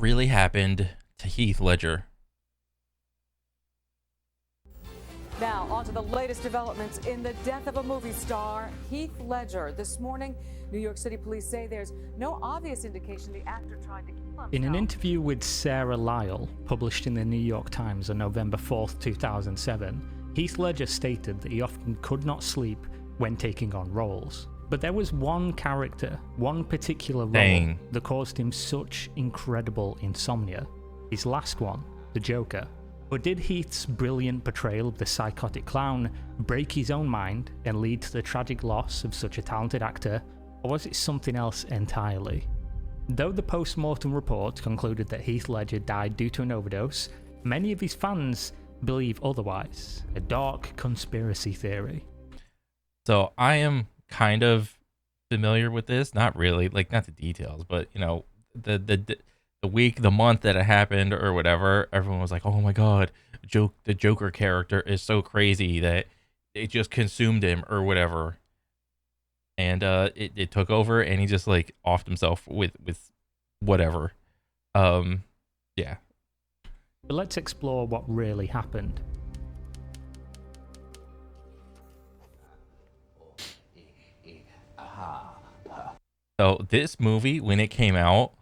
really happened to Heath Ledger? Now, on to the latest developments in the death of a movie star, Heath Ledger. This morning, New York City police say there's no obvious indication the actor tried to kill himself. In an interview with Sarah Lyle, published in the New York Times on November 4th, 2007, Heath Ledger stated that he often could not sleep when taking on roles. But there was one character, one particular role, that caused him such incredible insomnia. His last one, the Joker. But did Heath's brilliant portrayal of the psychotic clown break his own mind and lead to the tragic loss of such a talented actor, or was it something else entirely? Though the post-mortem report concluded that Heath Ledger died due to an overdose, many of his fans believe otherwise, a dark conspiracy theory. So I am kind of familiar with this, not really, like not the details, but you know, the week, the month that it happened or whatever, everyone was like, oh my god, the Joker character is so crazy that it just consumed him or whatever. And it took over and he just like offed himself with whatever. Yeah. But let's explore what really happened. So this movie, when it came out,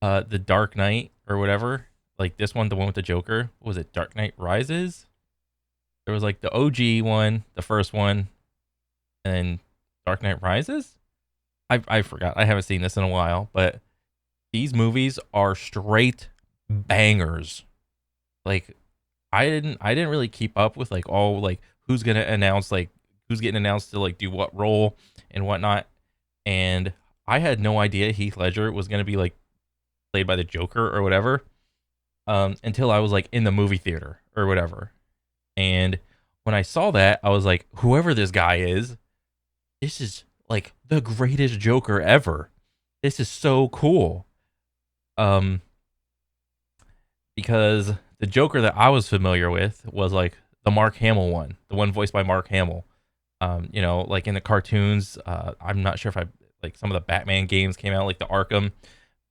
The Dark Knight or whatever, like this one, the one with the Joker, what was it Dark Knight Rises? There was like the OG one, the first one, and Dark Knight Rises? I forgot. I haven't seen this in a while, but these movies are straight bangers. Like I didn't really keep up with like all like who's getting announced to like do what role and whatnot. And I had no idea Heath Ledger was gonna be like played by the Joker or whatever, until I was like in the movie theater or whatever. And when I saw that, I was like, whoever this guy is, this is like the greatest Joker ever. This is so cool. Because the Joker that I was familiar with was like the Mark Hamill one, the one voiced by Mark Hamill. You know, like in the cartoons, I'm not sure if like some of the Batman games came out, like the Arkham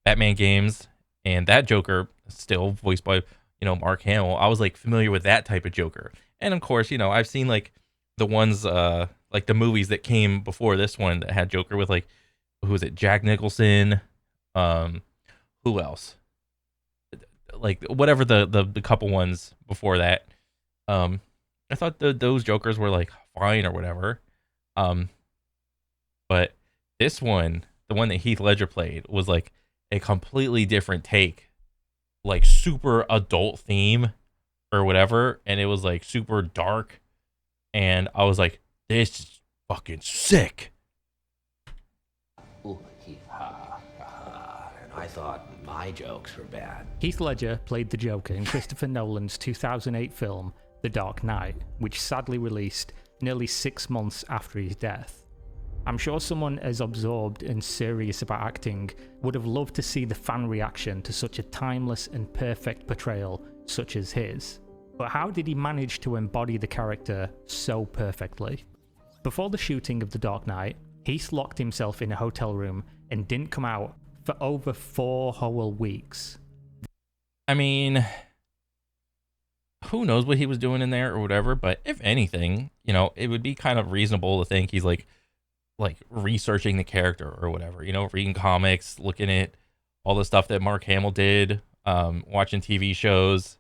Batman games, and that Joker still voiced by, you know, Mark Hamill. I was like familiar with that type of Joker. And of course, you know, I've seen like the ones, like the movies that came before this one that had Joker with like, who was it? Jack Nicholson. Who else? Like whatever the couple ones before that. I thought those Jokers were like fine or whatever. But this one, the one that Heath Ledger played, was like a completely different take, like super adult theme or whatever, and it was like super dark, and I was like, this is fucking sick. Ooh, and I thought my jokes were bad. Heath Ledger played the Joker in Christopher Nolan's 2008 film The Dark Knight, which sadly released nearly 6 months after his death. I'm sure someone as absorbed and serious about acting would have loved to see the fan reaction to such a timeless and perfect portrayal such as his. But how did he manage to embody the character so perfectly? Before the shooting of The Dark Knight, Heath locked himself in a hotel room and didn't come out for over 4 whole weeks. I mean, who knows what he was doing in there or whatever, but if anything, you know, it would be kind of reasonable to think he's like researching the character or whatever, you know, reading comics, looking at all the stuff that Mark Hamill did, watching TV shows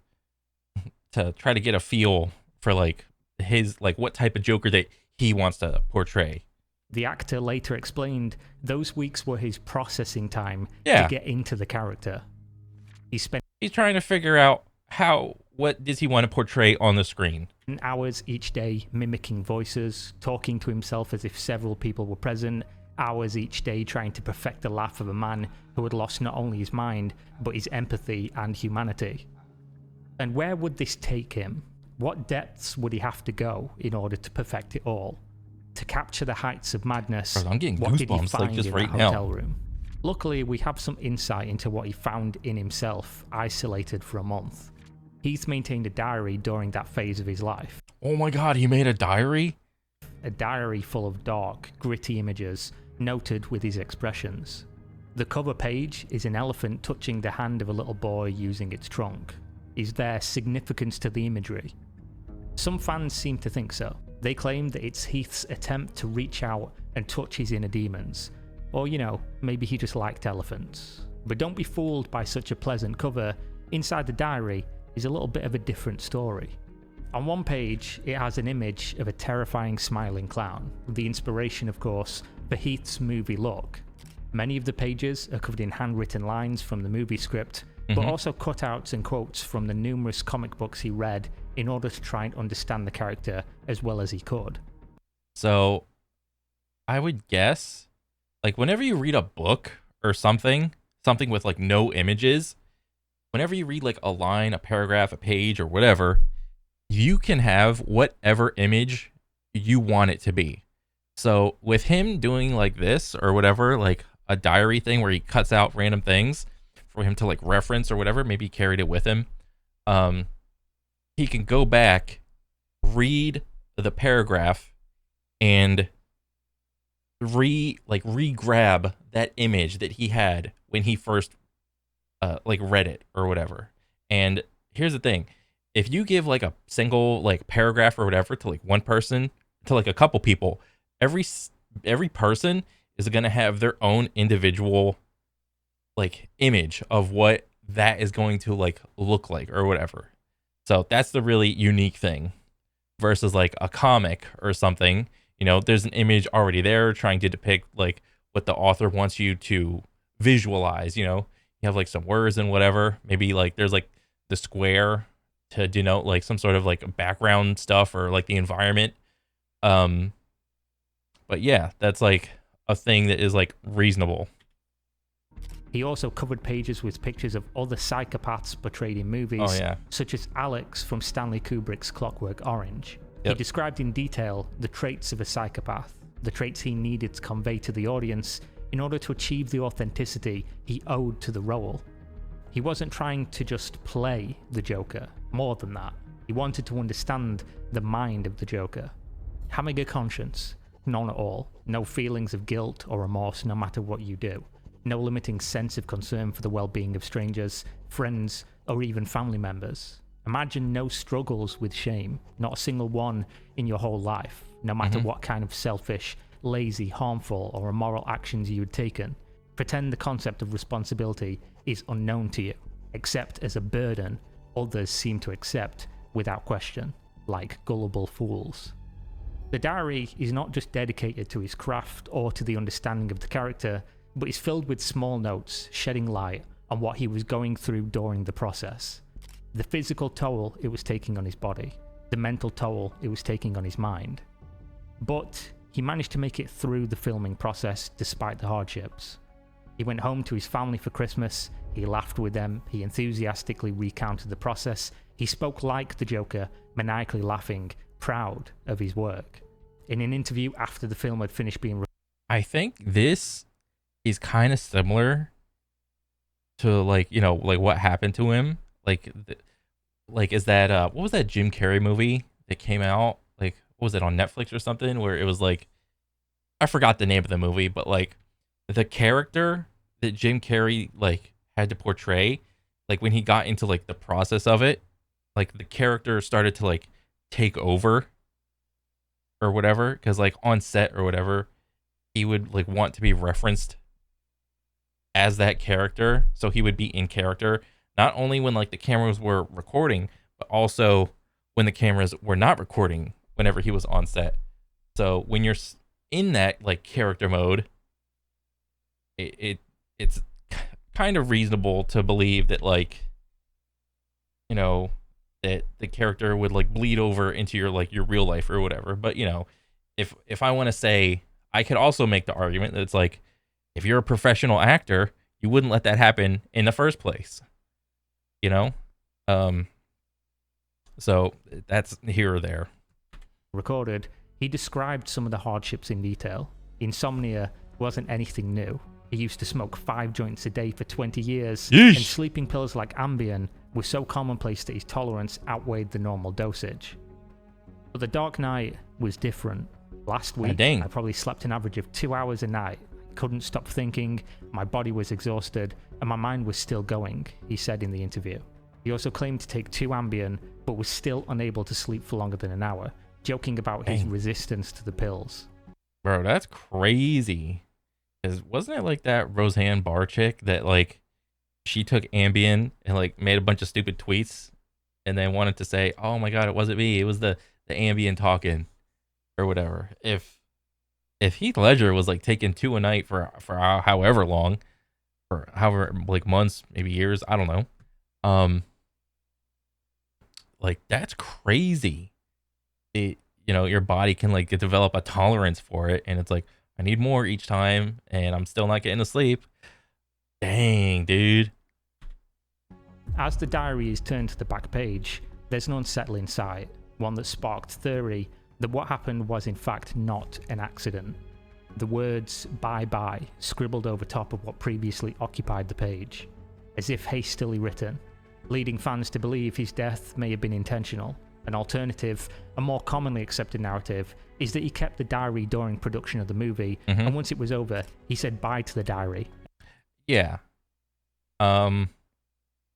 to try to get a feel for like his, like what type of Joker that he wants to portray. The actor later explained those weeks were his processing time to get into the character. He's trying to figure out what does he want to portray on the screen. Hours each day mimicking voices, talking to himself as if several people were present, hours each day trying to perfect the laugh of a man who had lost not only his mind, but his empathy and humanity. And where would this take him? What depths would he have to go in order to perfect it all? To capture the heights of madness, Bro, I'm getting what did he goosebumps find like just in right that now. hotel room? Luckily, we have some insight into what he found in himself, isolated for a month. Heath maintained a diary during that phase of his life. Oh my god, he made a diary? A diary full of dark, gritty images, noted with his expressions. The cover page is an elephant touching the hand of a little boy using its trunk. Is there significance to the imagery? Some fans seem to think so. They claim that it's Heath's attempt to reach out and touch his inner demons. Or, maybe he just liked elephants. But don't be fooled by such a pleasant cover. Inside the diary is a little bit of a different story. On one page, it has an image of a terrifying smiling clown, the inspiration, of course, for Heath's movie look. Many of the pages are covered in handwritten lines from the movie script, but also cutouts and quotes from the numerous comic books he read in order to try and understand the character as well as he could. So, I would guess, like, whenever you read a book or something with, like, no images, whenever you read, like, a line, a paragraph, a page, or whatever, you can have whatever image you want it to be. So, with him doing, like, this or whatever, like, a diary thing where he cuts out random things for him to, like, reference or whatever, maybe he carried it with him, he can go back, read the paragraph, and re-grab that image that he had when he first read it or whatever. And here's the thing, if you give like a single like paragraph or whatever to like one person, to like a couple people, every person is going to have their own individual like image of what that is going to like look like or whatever. So that's the really unique thing versus like a comic or something. There's an image already there trying to depict like what the author wants you to visualize. You have like some words and whatever. Maybe like there's like the square to denote like some sort of like background stuff or like the environment. But yeah, that's like a thing that is like reasonable. He also covered pages with pictures of other psychopaths portrayed in movies, such as Alex from Stanley Kubrick's Clockwork Orange. He described in detail the traits of a psychopath, the traits he needed to convey to the audience in order to achieve the authenticity he owed to the role. He wasn't trying to just play the Joker, more than that. He wanted to understand the mind of the Joker. Having a conscience, none at all, no feelings of guilt or remorse no matter what you do. No limiting sense of concern for the well-being of strangers, friends, or even family members. Imagine no struggles with shame, not a single one in your whole life, no matter what kind of selfish, lazy, harmful, or immoral actions you had taken. Pretend the concept of responsibility is unknown to you, except as a burden others seem to accept without question, like gullible fools. The diary is not just dedicated to his craft or to the understanding of the character, but is filled with small notes shedding light on what he was going through during the process. The physical toll it was taking on his body, the mental toll it was taking on his mind. But he managed to make it through the filming process despite the hardships. He went home to his family for Christmas, he laughed with them, he enthusiastically recounted the process, he spoke like the Joker, maniacally laughing, proud of his work. In an interview after the film had finished being I think this is kind of similar to like what happened to him. Is that what was that Jim Carrey movie that came out? Like, what was it, on Netflix or something? Where it was like, I forgot the name of the movie, but like the character that Jim Carrey like had to portray, like when he got into like the process of it, like the character started to like take over or whatever, because like on set or whatever, he would like want to be referenced as that character, so he would be in character not only when like the cameras were recording, but also when the cameras were not recording whenever he was on set. So when you're in that like character mode, it's kind of reasonable to believe that like that the character would like bleed over into your like your real life or whatever. But if I want to say, I could also make the argument that it's like, if you're a professional actor, you wouldn't let that happen in the first place. So that's here or there. Recorded, he described some of the hardships in detail. Insomnia wasn't anything new. He used to smoke 5 joints a day for 20 years, Yeesh. And sleeping pills like Ambien were so commonplace that his tolerance outweighed the normal dosage. But The Dark Knight was different. Last week, I probably slept an average of 2 hours a night. couldn't stop thinking, my body was exhausted, and my mind was still going, he said in the interview. He also claimed to take 2 Ambien, but was still unable to sleep for longer than an hour, joking about his resistance to the pills. Bro, that's crazy. 'Cause wasn't it like that Roseanne Barr chick that like she took Ambien and like made a bunch of stupid tweets and then wanted to say, "Oh my god, it wasn't me. It was the Ambien talking," or whatever. If Heath Ledger was like taking 2 a night for however long, for however like months, maybe years, I don't know. Like that's crazy. Your body can like develop a tolerance for it, and it's like I need more each time, and I'm still not getting to sleep. Dang, dude. As the diary is turned to the back page, there's an unsettling sight, one that sparked theory that what happened was in fact not an accident. The words "bye bye" scribbled over top of what previously occupied the page, as if hastily written, leading fans to believe his death may have been intentional. An alternative, a more commonly accepted narrative, is that he kept the diary during production of the movie, and once it was over, he said bye to the diary. Yeah.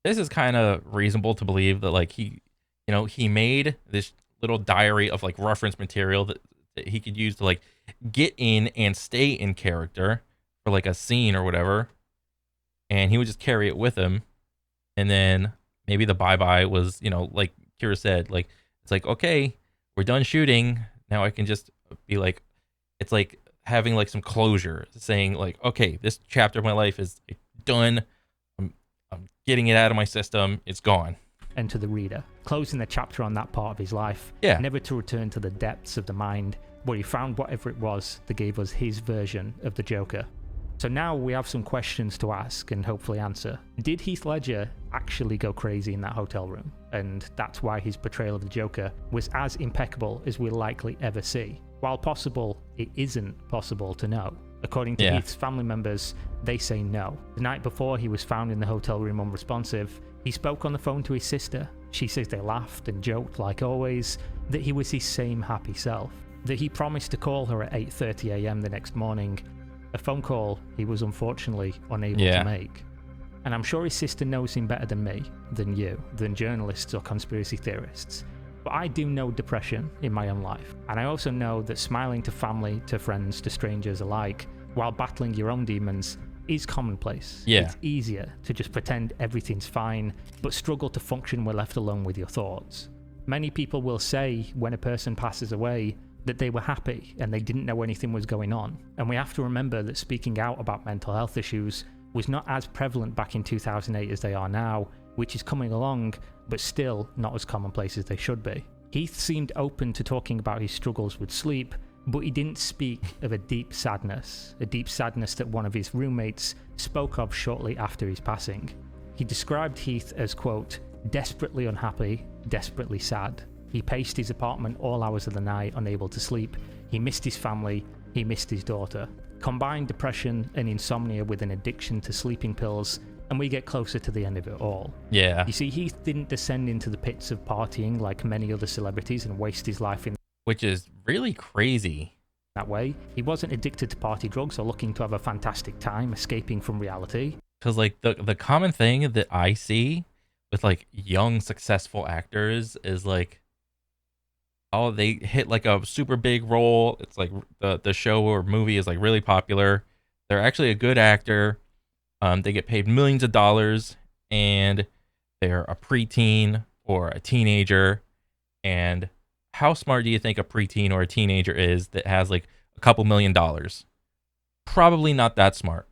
This is kind of reasonable to believe that like he made this little diary of like reference material that he could use to like get in and stay in character for like a scene or whatever, and he would just carry it with him. And then maybe the bye-bye was, like Kira said, like it's like, okay, we're done shooting, now I can just be like, it's like having like some closure, saying like, okay, this chapter of my life is done, I'm getting it out of my system, it's gone. And to the reader, closing the chapter on that part of his life, never to return to the depths of the mind where he found whatever it was that gave us his version of the Joker. So now we have some questions to ask and hopefully answer. Did Heath Ledger actually go crazy in that hotel room? And that's why his portrayal of the Joker was as impeccable as we'll likely ever see. While possible, it isn't possible to know. According to Heath's family members, they say no. The night before he was found in the hotel room unresponsive, he spoke on the phone to his sister. She says they laughed and joked like always, that he was his same happy self, that he promised to call her at 8:30 a.m. the next morning, a phone call he was unfortunately unable to make. And I'm sure his sister knows him better than me, than you, than journalists or conspiracy theorists. But I do know depression in my own life. And I also know that smiling to family, to friends, to strangers alike, while battling your own demons, is commonplace. It's easier to just pretend everything's fine, but struggle to function when left alone with your thoughts. Many people will say when a person passes away that they were happy and they didn't know anything was going on. And we have to remember that speaking out about mental health issues was not as prevalent back in 2008 as they are now, which is coming along, but still not as commonplace as they should be. Heath seemed open to talking about his struggles with sleep, but he didn't speak of a deep sadness that one of his roommates spoke of shortly after his passing. He described Heath as, quote, desperately unhappy, desperately sad. He paced his apartment all hours of the night, unable to sleep. He missed his family, he missed his daughter. Combine depression and insomnia with an addiction to sleeping pills, and we get closer to the end of it all. Yeah. You see, Heath didn't descend into the pits of partying like many other celebrities and waste his life in which is really crazy. That way. He wasn't addicted to party drugs or looking to have a fantastic time escaping from reality. Because like the common thing that I see with like young successful actors is like, oh, they hit like a super big role. It's like the show or movie is like really popular. They're actually a good actor. They get paid millions of dollars, and they're a preteen or a teenager. And how smart do you think a preteen or a teenager is that has like a couple $1 million? Probably not that smart.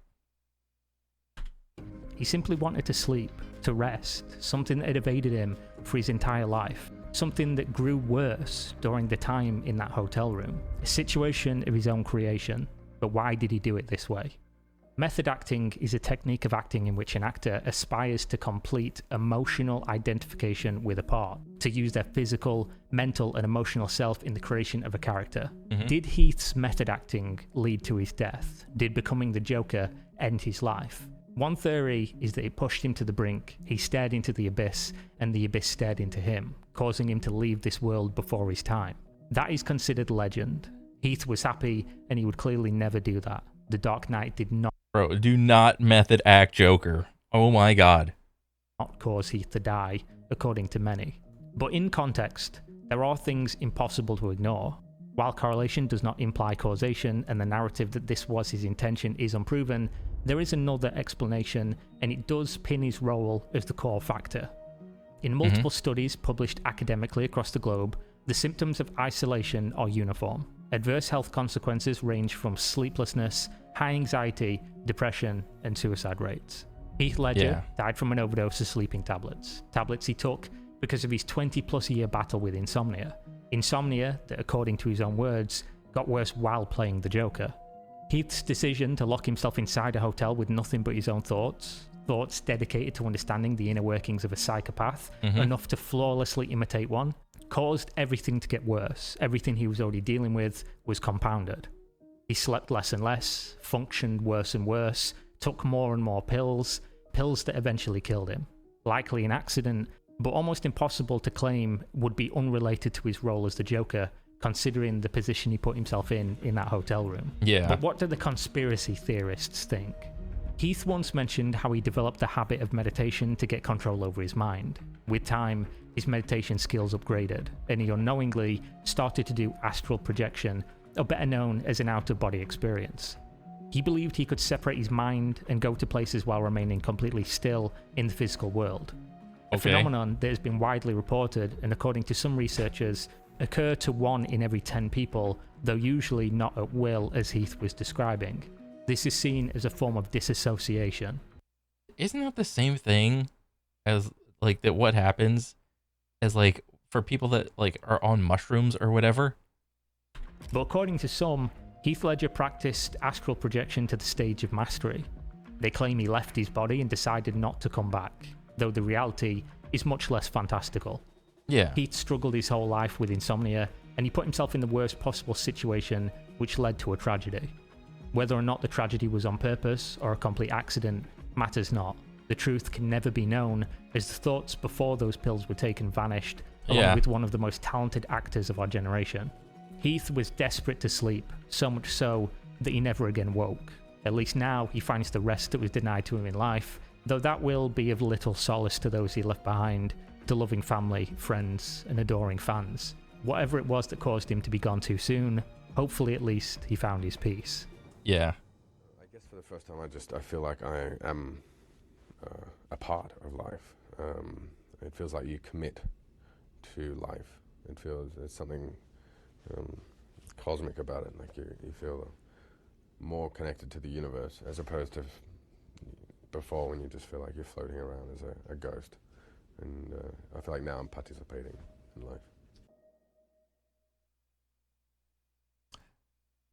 He simply wanted to sleep, to rest, something that had evaded him for his entire life. Something that grew worse during the time in that hotel room. A situation of his own creation. But why did he do it this way? Method acting is a technique of acting in which an actor aspires to complete emotional identification with a part, to use their physical, mental, and emotional self in the creation of a character. Did Heath's method acting lead to his death? Did becoming the Joker end his life? One theory is that it pushed him to the brink, he stared into the abyss, and the abyss stared into him, causing him to leave this world before his time. That is considered legend. Heath was happy, and he would clearly never do that. The Dark Knight did not Bro, do not method act Joker. Oh my god. cause Heath to die, according to many. But in context, there are things impossible to ignore. While correlation does not imply causation, and the narrative that this was his intention is unproven, there is another explanation, and it does pin his role as the core factor. In multiple studies published academically across the globe, the symptoms of isolation are uniform. Adverse health consequences range from sleeplessness, high anxiety, depression, and suicide rates. Heath Ledger died from an overdose of sleeping tablets. Tablets he took because of his 20-plus year battle with insomnia. Insomnia that, according to his own words, got worse while playing the Joker. Heath's decision to lock himself inside a hotel with nothing but his own thoughts dedicated to understanding the inner workings of a psychopath, enough to flawlessly imitate one, caused everything to get worse. Everything he was already dealing with was compounded. He slept less and less, functioned worse and worse, took more and more pills that eventually killed him. Likely an accident, but almost impossible to claim would be unrelated to his role as the Joker, considering the position he put himself in that hotel room. Yeah. But what do the conspiracy theorists think? Heath once mentioned how he developed the habit of meditation to get control over his mind. With time, his meditation skills upgraded, and he unknowingly started to do astral projection, or better known as an out-of-body experience. He believed he could separate his mind and go to places while remaining completely still in the physical world. A phenomenon that has been widely reported, and according to some researchers, occur to 1 in every 10 people, though usually not at will as Heath was describing. This is seen as a form of disassociation. Isn't that the same thing as, like, that what happens as, like, for people that, like, are on mushrooms or whatever? But according to some, Heath Ledger practiced astral projection to the stage of mastery. They claim he left his body and decided not to come back, though the reality is much less fantastical. Yeah. Heath struggled his whole life with insomnia, and he put himself in the worst possible situation, which led to a tragedy. Whether or not the tragedy was on purpose or a complete accident matters not. The truth can never be known, as the thoughts before those pills were taken vanished, along with one of the most talented actors of our generation. Heath was desperate to sleep, so much so that he never again woke. At least now he finds the rest that was denied to him in life, though that will be of little solace to those he left behind, to loving family, friends, and adoring fans. Whatever it was that caused him to be gone too soon, hopefully at least he found his peace. Yeah. I guess for the first time, I feel like I am a part of life. It feels like you commit to life. It feels there's something cosmic about it. Like you feel more connected to the universe as opposed to before when you just feel like you're floating around as a ghost. And I feel like now I'm participating in life.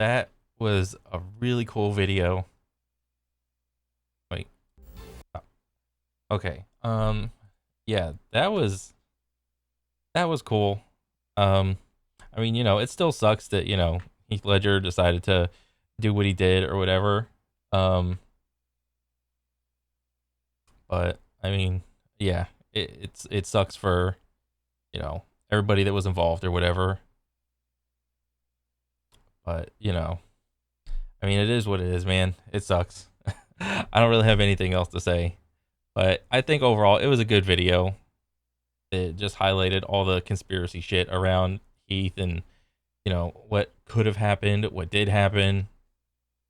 That was a really cool video. Wait. Oh. Okay. Yeah, that was cool. I mean, it still sucks that, Heath Ledger decided to do what he did or whatever. But I mean, yeah, it sucks for, everybody that was involved or whatever. But, I mean, it is what it is, man. It sucks. I don't really have anything else to say. But I think overall it was a good video. It just highlighted all the conspiracy shit around Heath and, what could have happened, what did happen,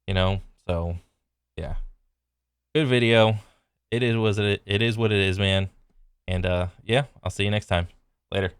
So, yeah. Good video. It is what it is, man. And, yeah, I'll see you next time. Later.